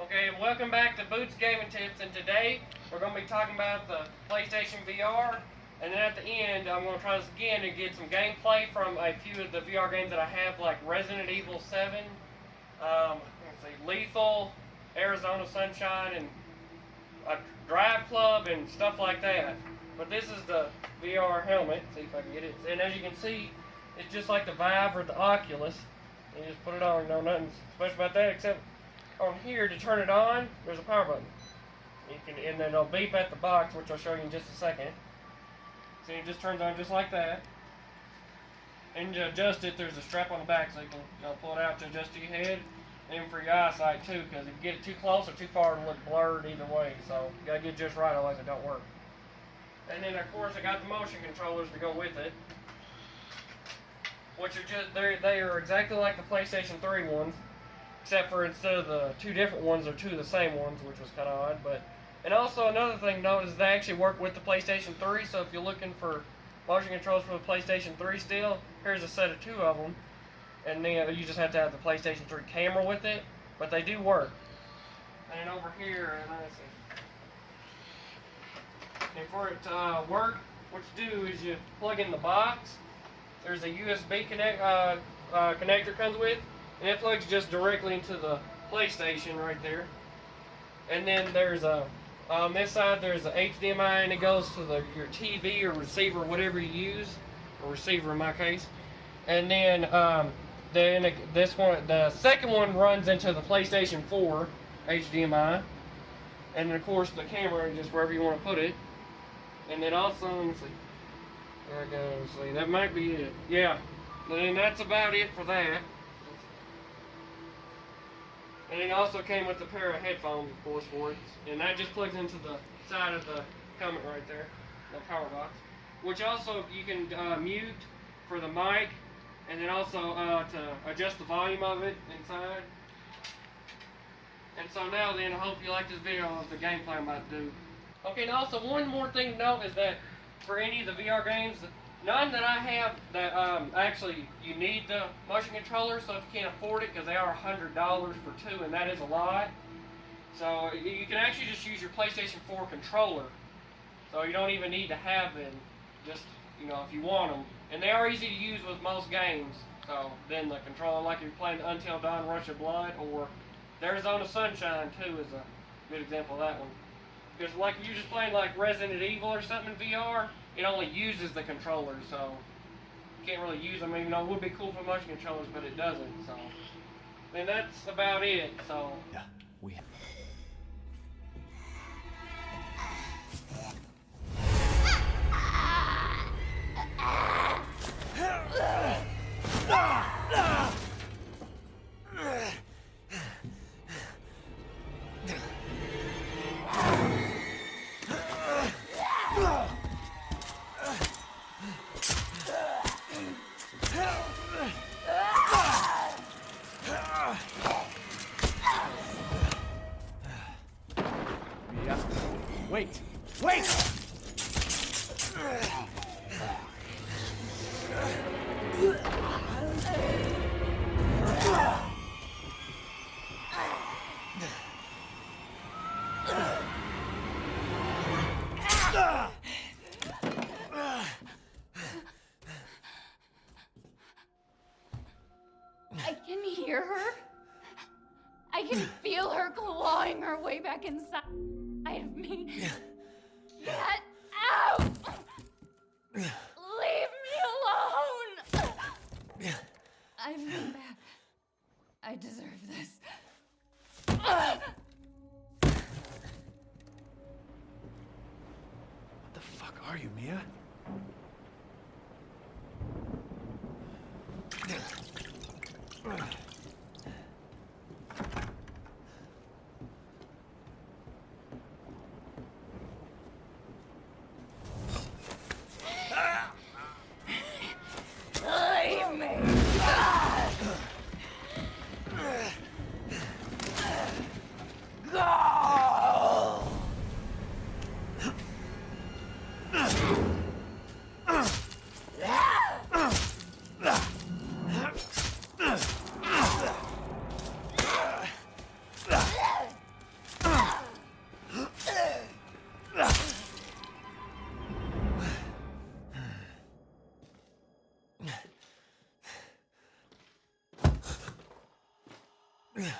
Okay, welcome back to Boots Gaming Tips, and today we're going to be talking about the PlayStation VR, and then at the end I'm going to try this again to get some gameplay from a few of the VR games that I have, like Resident Evil 7, let's see, Lethal, Arizona Sunshine, and Driveclub, and stuff like that. But this is the VR helmet, see if I can get it, and as you can see, it's just like the Vive or the Oculus. You just put it on, nothing special about that, except on here to turn it on, there's a power button. You can, and then it'll beep at the box, which I'll show you in just a second. So it just turns on just like that. And to adjust it, there's a strap on the back, so you can pull it out to adjust to your head, and for your eyesight too, because if you get it too close or too far, it'll look blurred either way. So you gotta get it just right, otherwise it don't work. And then of course I got the motion controllers to go with it, which are just they are exactly like the PlayStation 3 ones. Except for instead of the two different ones, they're two of the same ones, which was kind of odd. And also another thing to note is they actually work with the PlayStation 3. So if you're looking for motion controls for the PlayStation 3 still, here's a set of two of them. And then you just have to have the PlayStation 3 camera with it, but they do work. And over here, let's see. And for it to work, what you do is you plug in the box. There's a USB connector comes with. And it plugs just directly into the PlayStation right there. And then there's on this side there's a HDMI, and it goes to your TV or receiver, whatever you use, or receiver in my case. And then this one, the second one, runs into the PlayStation 4 HDMI. And then of course the camera just wherever you want to put it. And then also, let me see. There it goes. See, that might be it. Yeah. And then that's about it for that. And it also came with a pair of headphones, of course, for it. And that just plugs into the side of the helmet right there, the power box. Which also you can mute for the mic, and then also to adjust the volume of it inside. And so now then, I hope you like this video of the gameplay I'm about to do. Okay, and also one more thing to note is that for any of the VR games, none that I have that actually you need the motion controller, so if you can't afford it, because they are $100 for two, and that is a lot. So you can actually just use your PlayStation 4 controller. So you don't even need to have them, just, if you want them. And they are easy to use with most games. So then the controller, like if you're playing Until Dawn Rush of Blood, or the Arizona Sunshine too is a good example of that one. Because like if you're just playing like Resident Evil or something in VR, it only uses the controller, so you can't really use them. Even though it would be cool for motion controllers, but it doesn't. So then that's about it. So yeah, we have. Wait! Wait! I can hear her. I can feel her clawing her way back inside of me. Get out! Leave me alone! I've been bad. I deserve this. What the fuck are you, Mia? I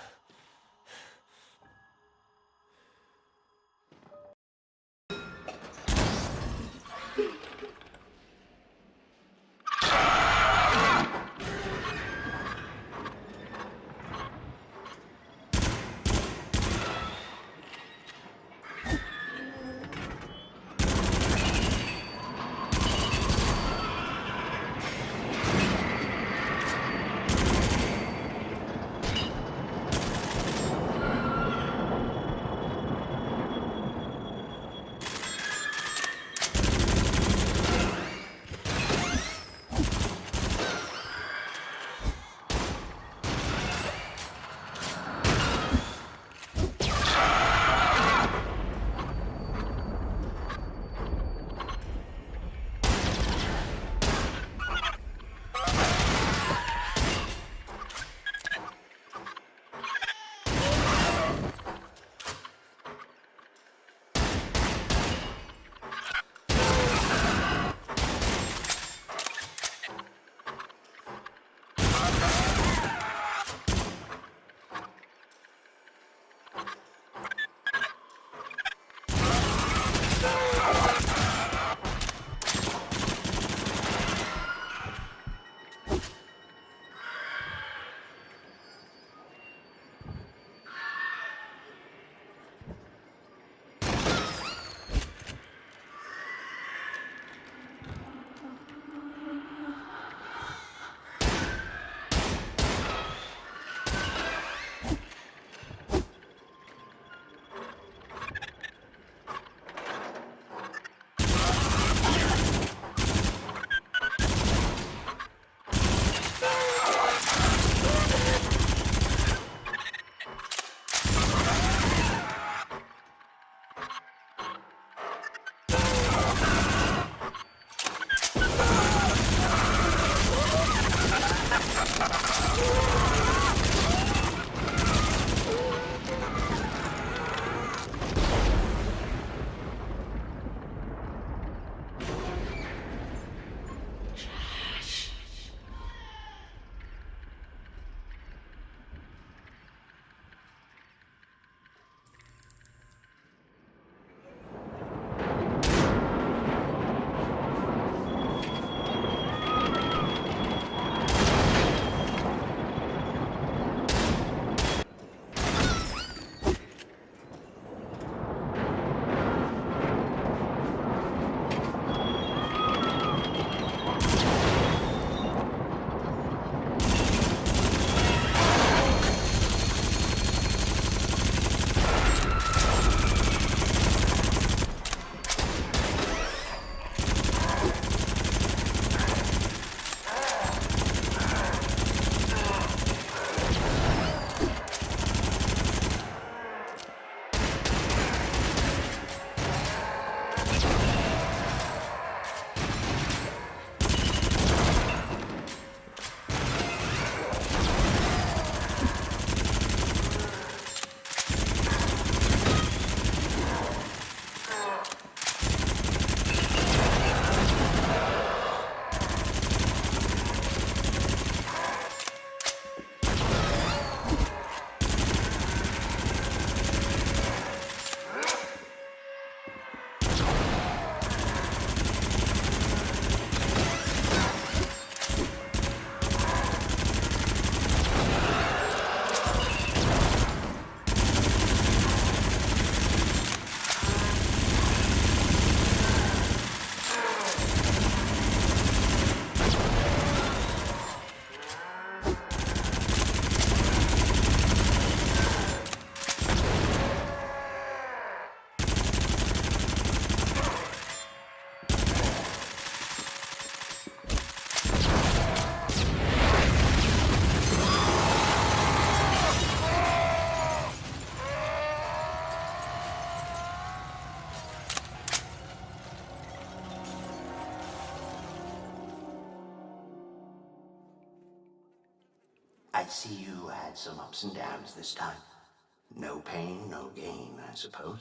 see you had some ups and downs this time. No pain, no gain, I suppose.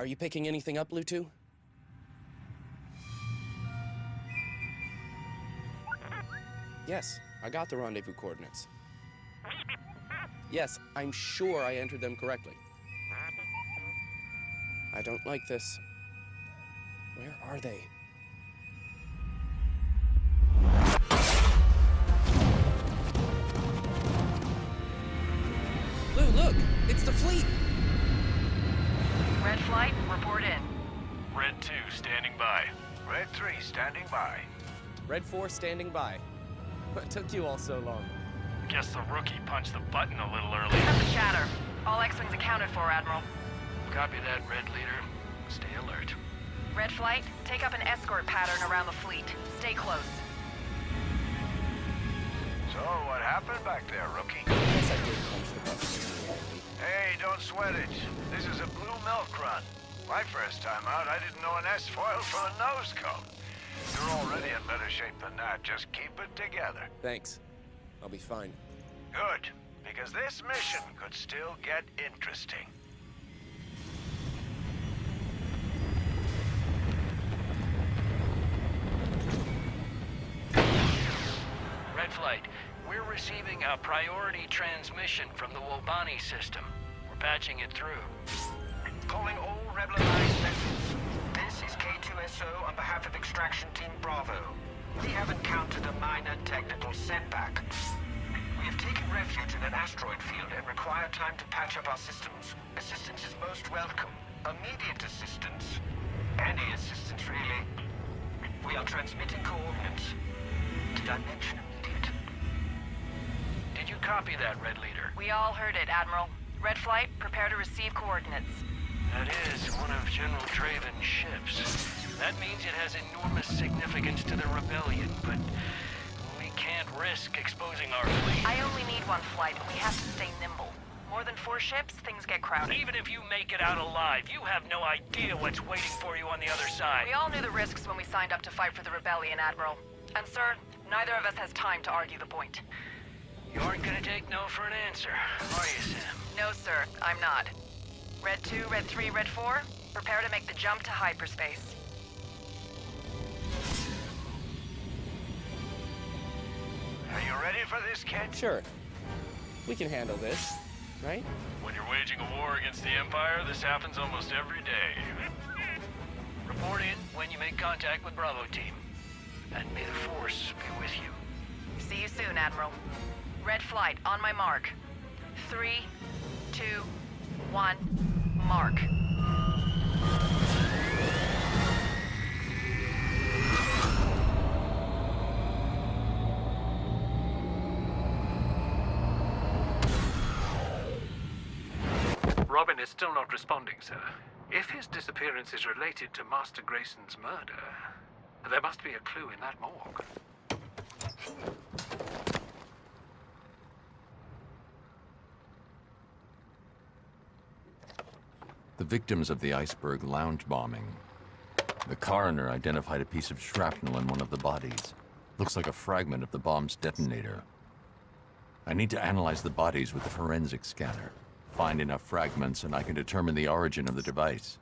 Are you picking anything up, Bluetooth? Yes, I got the rendezvous coordinates. Yes, I'm sure I entered them correctly. I don't like this. Where are they? Lou, look! It's the fleet! Red Flight, report in. Red 2, standing by. Red 3, standing by. Red 4 standing by. What took you all so long? Guess the rookie punched the button a little early. Pick up the chatter. All X-Wings accounted for, Admiral. Copy that, Red Leader. Stay alert. Red Flight, take up an escort pattern around the fleet. Stay close. So, what happened back there, rookie? Yes, I did punch the button. Hey, don't sweat it. This is a blue milk run. My first time out, I didn't know an S-foil from a nose cone. You're already in better shape than that. Just keep it together. Thanks. I'll be fine. Good, because this mission could still get interesting. Red Flight, we're receiving a priority transmission from the Wobani system. We're patching it through. Calling all Rebel Alliance vessels. This is K2SO on behalf of Extraction Team Bravo. We have encountered a minor technical setback. We have taken refuge in an asteroid field and require time to patch up our systems. Assistance is most welcome. Immediate assistance. Any assistance, really. We are transmitting coordinates. Did I mention immediate? Did you copy that, Red Leader? We all heard it, Admiral. Red Flight, prepare to receive coordinates. That is one of General Draven's ships. That means it has enormous significance to the rebellion, but we can't risk exposing our fleet. I only need one flight, and we have to stay nimble. More than 4 ships, things get crowded. Even if you make it out alive, you have no idea what's waiting for you on the other side. We all knew the risks when we signed up to fight for the rebellion, Admiral. And sir, neither of us has time to argue the point. You aren't gonna take no for an answer, are you, Sam? No, sir, I'm not. Red 2, Red 3, Red 4, prepare to make the jump to hyperspace. Are you ready for this, kid? Sure. We can handle this, right? When you're waging a war against the Empire, this happens almost every day. Report in when you make contact with Bravo Team. And may the Force be with you. See you soon, Admiral. Red Flight, on my mark. 3, 2, 1, mark. Robin is still not responding, sir. If his disappearance is related to Master Grayson's murder, there must be a clue in that morgue. The victims of the iceberg lounge bombing. The coroner identified a piece of shrapnel in one of the bodies. Looks like a fragment of the bomb's detonator. I need to analyze the bodies with the forensic scanner. Find enough fragments and I can determine the origin of the device.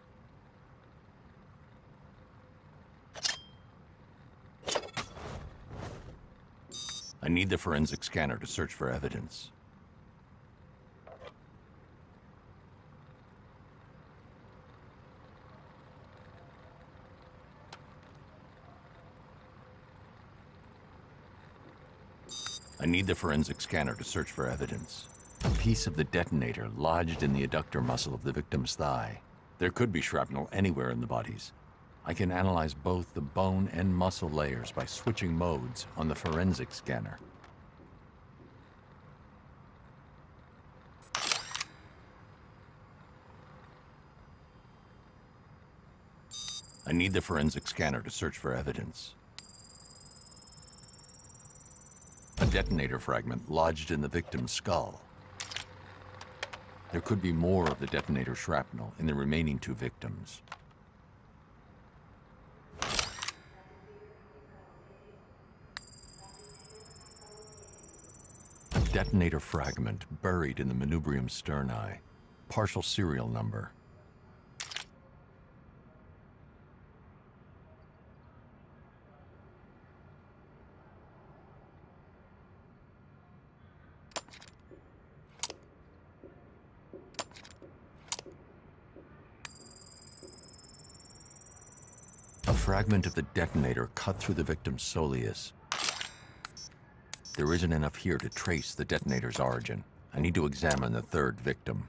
I need the forensic scanner to search for evidence. I need the forensic scanner to search for evidence. A piece of the detonator lodged in the adductor muscle of the victim's thigh. There could be shrapnel anywhere in the bodies. I can analyze both the bone and muscle layers by switching modes on the forensic scanner. I need the forensic scanner to search for evidence. A detonator fragment lodged in the victim's skull. There could be more of the detonator shrapnel in the remaining 2 victims. A detonator fragment buried in the manubrium sterni. Partial serial number. fragment of the detonator cut through the victim's soleus. There isn't enough here to trace the detonator's origin. I need to examine the third victim.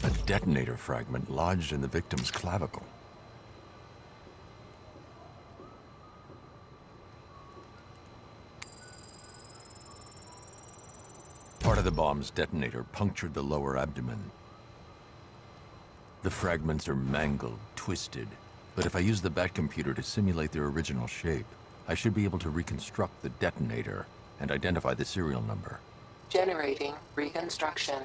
A detonator fragment lodged in the victim's clavicle. Part of the bomb's detonator punctured the lower abdomen. The fragments are mangled, twisted, but if I use the Batcomputer to simulate their original shape, I should be able to reconstruct the detonator and identify the serial number. Generating reconstruction.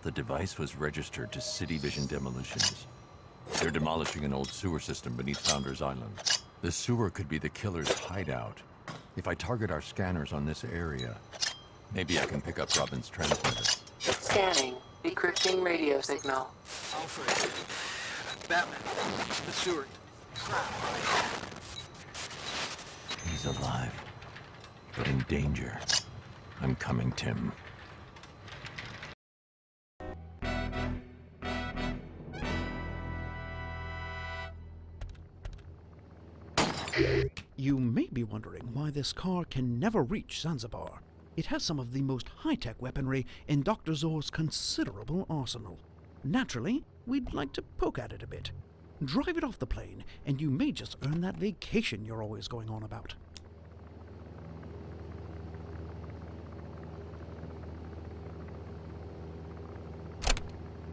The device was registered to City Vision Demolitions. They're demolishing an old sewer system beneath Founders Island. The sewer could be the killer's hideout. If I target our scanners on this area, maybe I can pick up Robin's transmitter. Scanning. Decrypting radio signal. Alfred. Batman. The sewer. Crap. He's alive, but in danger. I'm coming, Tim. You may be wondering why this car can never reach Zanzibar. It has some of the most high-tech weaponry in Dr. Zor's considerable arsenal. Naturally, we'd like to poke at it a bit. Drive it off the plane, and you may just earn that vacation you're always going on about.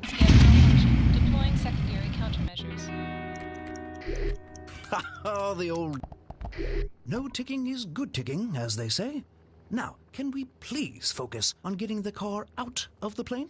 Deploying secondary countermeasures. Oh, the old... No ticking is good ticking, as they say. Now, can we please focus on getting the car out of the plane?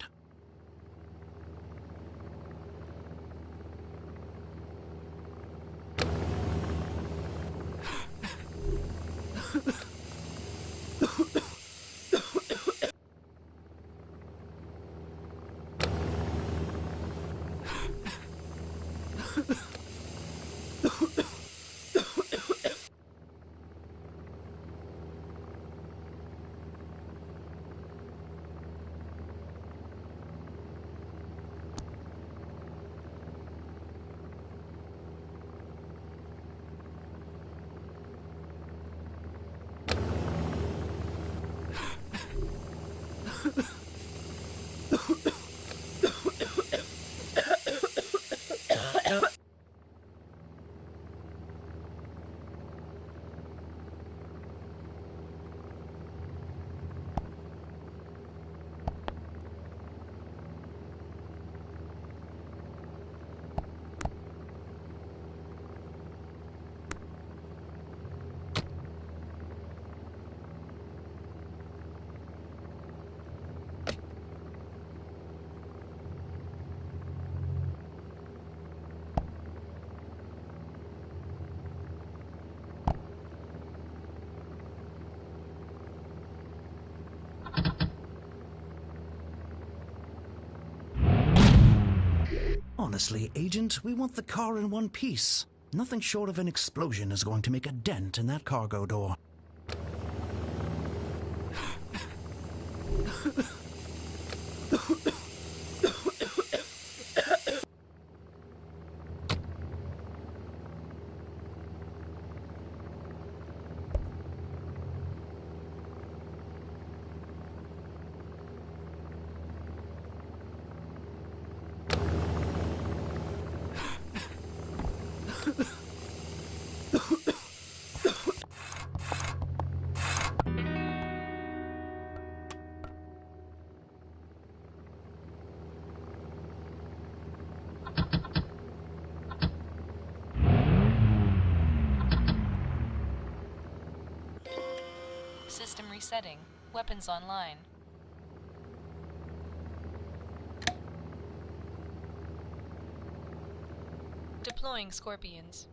Honestly, Agent, we want the car in one piece. Nothing short of an explosion is going to make a dent in that cargo door. System resetting. Weapons online. Deploying Scorpions.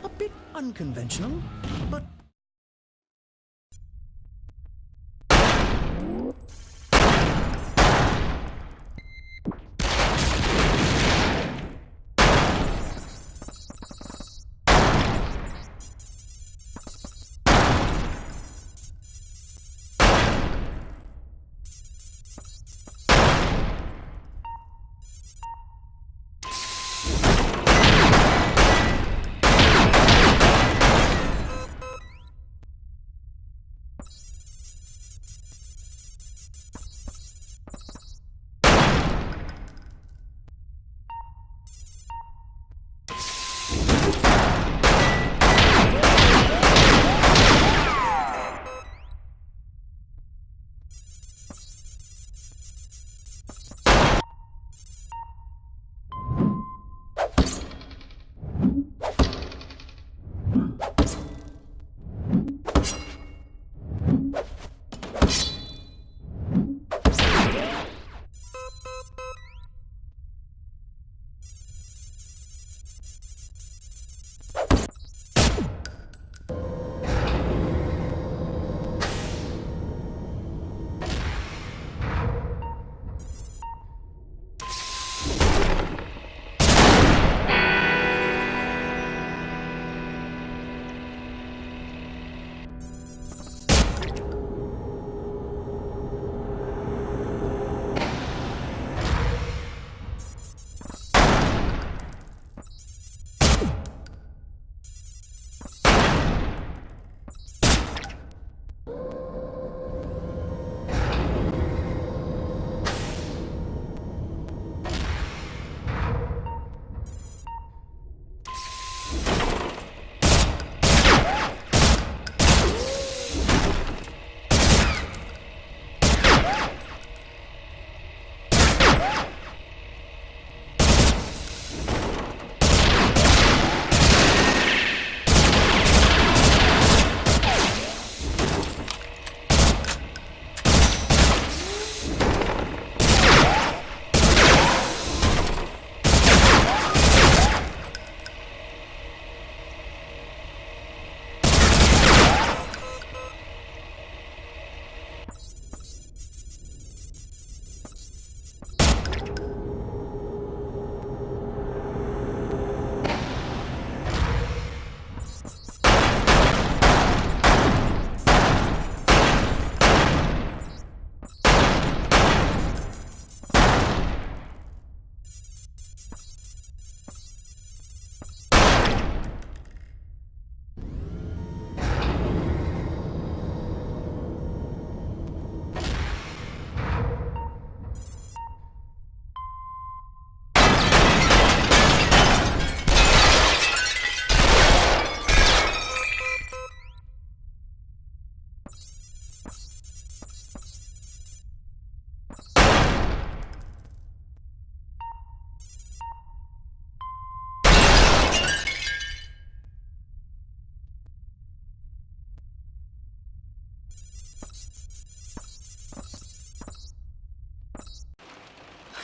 A bit unconventional, but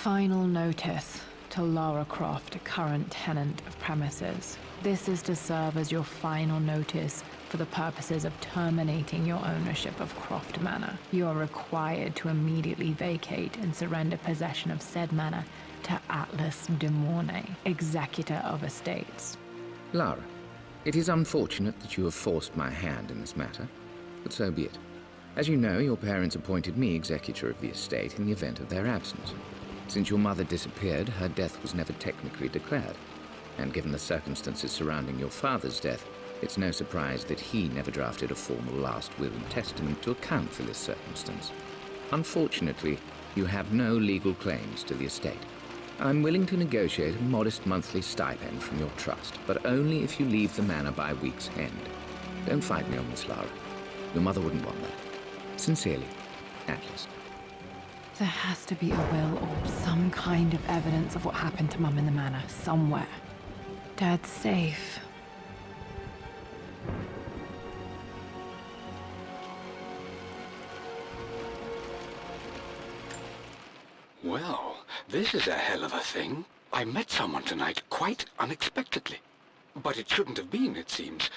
Final notice to Lara Croft, current tenant of premises. This is to serve as your final notice for the purposes of terminating your ownership of Croft Manor. You are required to immediately vacate and surrender possession of said manor to Atlas de Mornay, executor of estates. Lara, it is unfortunate that you have forced my hand in this matter, but so be it. As you know, your parents appointed me executor of the estate in the event of their absence. Since your mother disappeared, her death was never technically declared. And given the circumstances surrounding your father's death, it's no surprise that he never drafted a formal last will and testament to account for this circumstance. Unfortunately, you have no legal claims to the estate. I'm willing to negotiate a modest monthly stipend from your trust, but only if you leave the manor by week's end. Don't fight me on this, Lara. Your mother wouldn't want that. Sincerely, Atlas. There has to be a will or some kind of evidence of what happened to Mum in the manor, somewhere. Dad's safe. Well, this is a hell of a thing. I met someone tonight quite unexpectedly. But it shouldn't have been, it seems.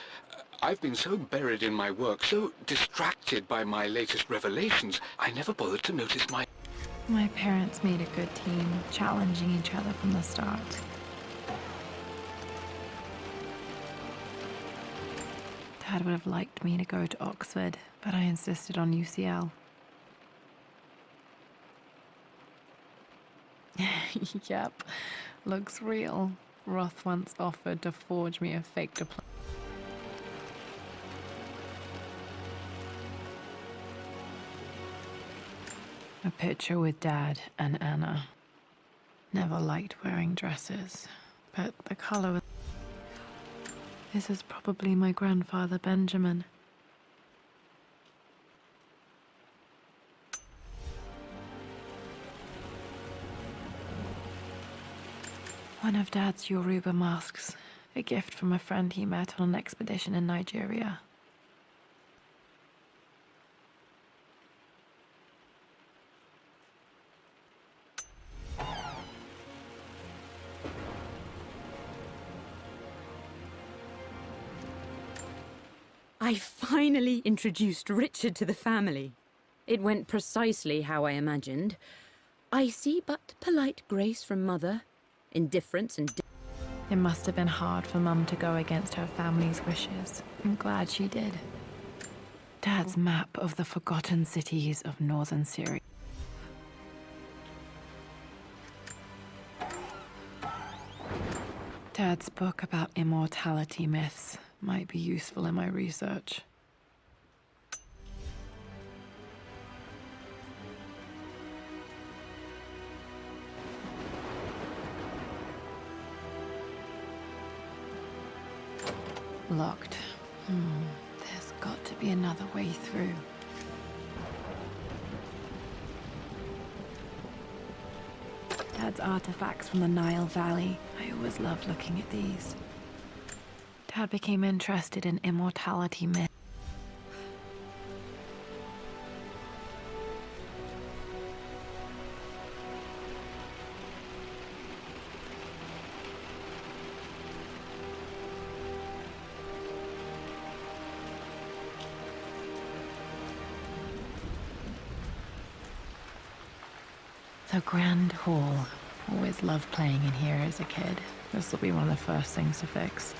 I've been so buried in my work, so distracted by my latest revelations, I never bothered to notice my... My parents made a good team, challenging each other from the start. Dad would have liked me to go to Oxford, but I insisted on UCL. Yep, looks real. Roth once offered to forge me a fake diploma. A picture with Dad and Anna. Never liked wearing dresses, but the color... This is probably my grandfather, Benjamin. One of Dad's Yoruba masks, a gift from a friend he met on an expedition in Nigeria. I finally introduced Richard to the family. It went precisely how I imagined. Icy but polite grace from Mother, indifference and... It must have been hard for Mum to go against her family's wishes. I'm glad she did. Dad's map of the forgotten cities of northern Syria. Dad's book about immortality myths might be useful in my research. Locked. There's got to be another way through. Dad's artifacts from the Nile Valley. I always loved looking at these. Dad became interested in immortality myth. The Grand Hall. Always loved playing in here as a kid. This will be one of the first things to fix.